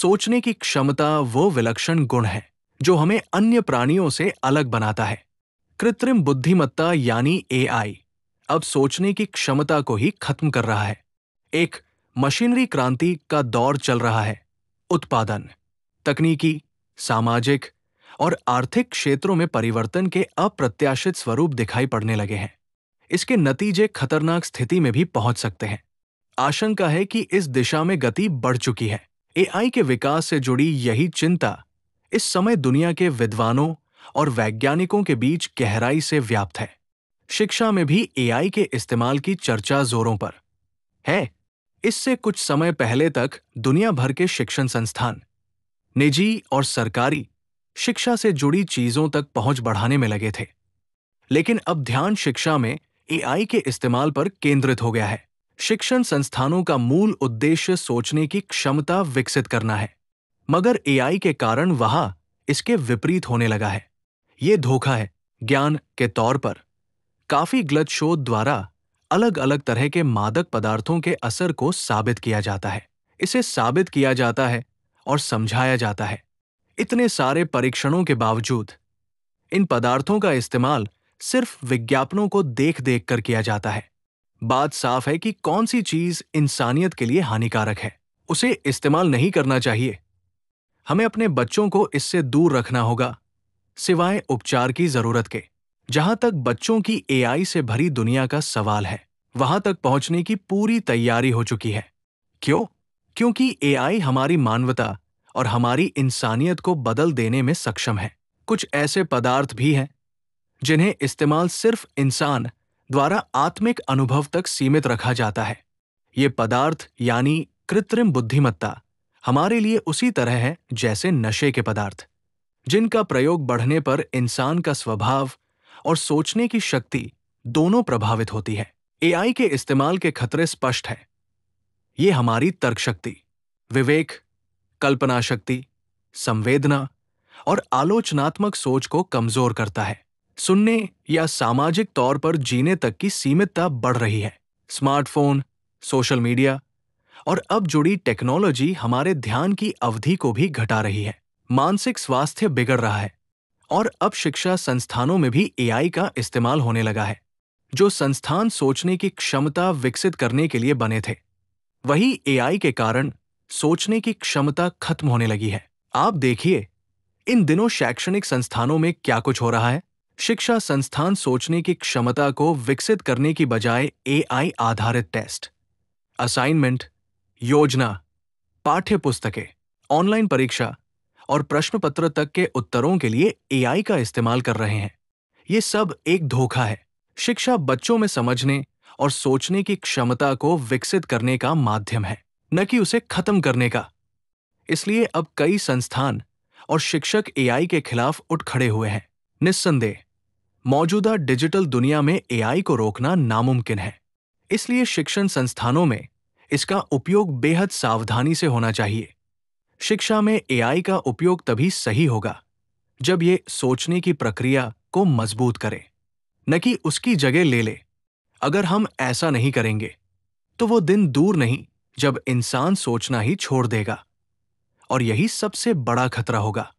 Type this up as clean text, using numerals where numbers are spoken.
सोचने की क्षमता वो विलक्षण गुण है जो हमें अन्य प्राणियों से अलग बनाता है। कृत्रिम बुद्धिमत्ता यानी एआई अब सोचने की क्षमता को ही खत्म कर रहा है। एक मशीनरी क्रांति का दौर चल रहा है। उत्पादन, तकनीकी, सामाजिक और आर्थिक क्षेत्रों में परिवर्तन के अप्रत्याशित स्वरूप दिखाई पड़ने लगे हैं। इसके नतीजे खतरनाक स्थिति में भी पहुंच सकते हैं। आशंका है कि इस दिशा में गति बढ़ चुकी है। एआई के विकास से जुड़ी यही चिंता इस समय दुनिया के विद्वानों और वैज्ञानिकों के बीच गहराई से व्याप्त है। शिक्षा में भी एआई के इस्तेमाल की चर्चा जोरों पर है। इससे कुछ समय पहले तक दुनिया भर के शिक्षण संस्थान निजी और सरकारी शिक्षा से जुड़ी चीजों तक पहुंच बढ़ाने में लगे थे, लेकिन अब ध्यान शिक्षा में एआई के इस्तेमाल पर केंद्रित हो गया है। शिक्षण संस्थानों का मूल उद्देश्य सोचने की क्षमता विकसित करना है, मगर एआई के कारण वहां इसके विपरीत होने लगा है। ये धोखा है। ज्ञान के तौर पर काफी गलत शोध द्वारा अलग अलग तरह के मादक पदार्थों के असर को साबित किया जाता है। इसे साबित किया जाता है और समझाया जाता है। इतने सारे परीक्षणों के बावजूद इन पदार्थों का इस्तेमाल सिर्फ विज्ञापनों को देख देख कर किया जाता है। बात साफ है कि कौन सी चीज इंसानियत के लिए हानिकारक है, उसे इस्तेमाल नहीं करना चाहिए। हमें अपने बच्चों को इससे दूर रखना होगा, सिवाय उपचार की जरूरत के। जहां तक बच्चों की एआई से भरी दुनिया का सवाल है, वहां तक पहुंचने की पूरी तैयारी हो चुकी है। क्यों? क्योंकि एआई हमारी मानवता और हमारी इंसानियत को बदल देने में सक्षम है। कुछ ऐसे पदार्थ भी हैं जिन्हें इस्तेमाल सिर्फ इंसान द्वारा आत्मिक अनुभव तक सीमित रखा जाता है। ये पदार्थ यानी कृत्रिम बुद्धिमत्ता हमारे लिए उसी तरह है जैसे नशे के पदार्थ, जिनका प्रयोग बढ़ने पर इंसान का स्वभाव और सोचने की शक्ति दोनों प्रभावित होती है। एआई के इस्तेमाल के खतरे स्पष्ट हैं। ये हमारी तर्क शक्ति, विवेक, कल्पना शक्ति, संवेदना और आलोचनात्मक सोच को कमजोर करता है। सुनने या सामाजिक तौर पर जीने तक की सीमितता बढ़ रही है। स्मार्टफोन, सोशल मीडिया और अब जुड़ी टेक्नोलॉजी हमारे ध्यान की अवधि को भी घटा रही है। मानसिक स्वास्थ्य बिगड़ रहा है और अब शिक्षा संस्थानों में भी एआई का इस्तेमाल होने लगा है। जो संस्थान सोचने की क्षमता विकसित करने के लिए बने थे, वही एआई के कारण सोचने की क्षमता खत्म होने लगी है। आप देखिए, इन दिनों शैक्षणिक संस्थानों में क्या कुछ हो रहा है। शिक्षा संस्थान सोचने की क्षमता को विकसित करने की बजाय एआई आधारित टेस्ट, असाइनमेंट, योजना, पाठ्य पुस्तकें, ऑनलाइन परीक्षा और प्रश्न पत्र तक के उत्तरों के लिए एआई का इस्तेमाल कर रहे हैं। ये सब एक धोखा है। शिक्षा बच्चों में समझने और सोचने की क्षमता को विकसित करने का माध्यम है, न कि उसे खत्म करने का। इसलिए अब कई संस्थान और शिक्षक एआई के खिलाफ उठ खड़े हुए हैं। निस्संदेह मौजूदा डिजिटल दुनिया में एआई को रोकना नामुमकिन है। इसलिए शिक्षण संस्थानों में इसका उपयोग बेहद सावधानी से होना चाहिए। शिक्षा में एआई का उपयोग तभी सही होगा जब ये सोचने की प्रक्रिया को मजबूत करे, न कि उसकी जगह ले ले। अगर हम ऐसा नहीं करेंगे तो वो दिन दूर नहीं जब इंसान सोचना ही छोड़ देगा, और यही सबसे बड़ा खतरा होगा।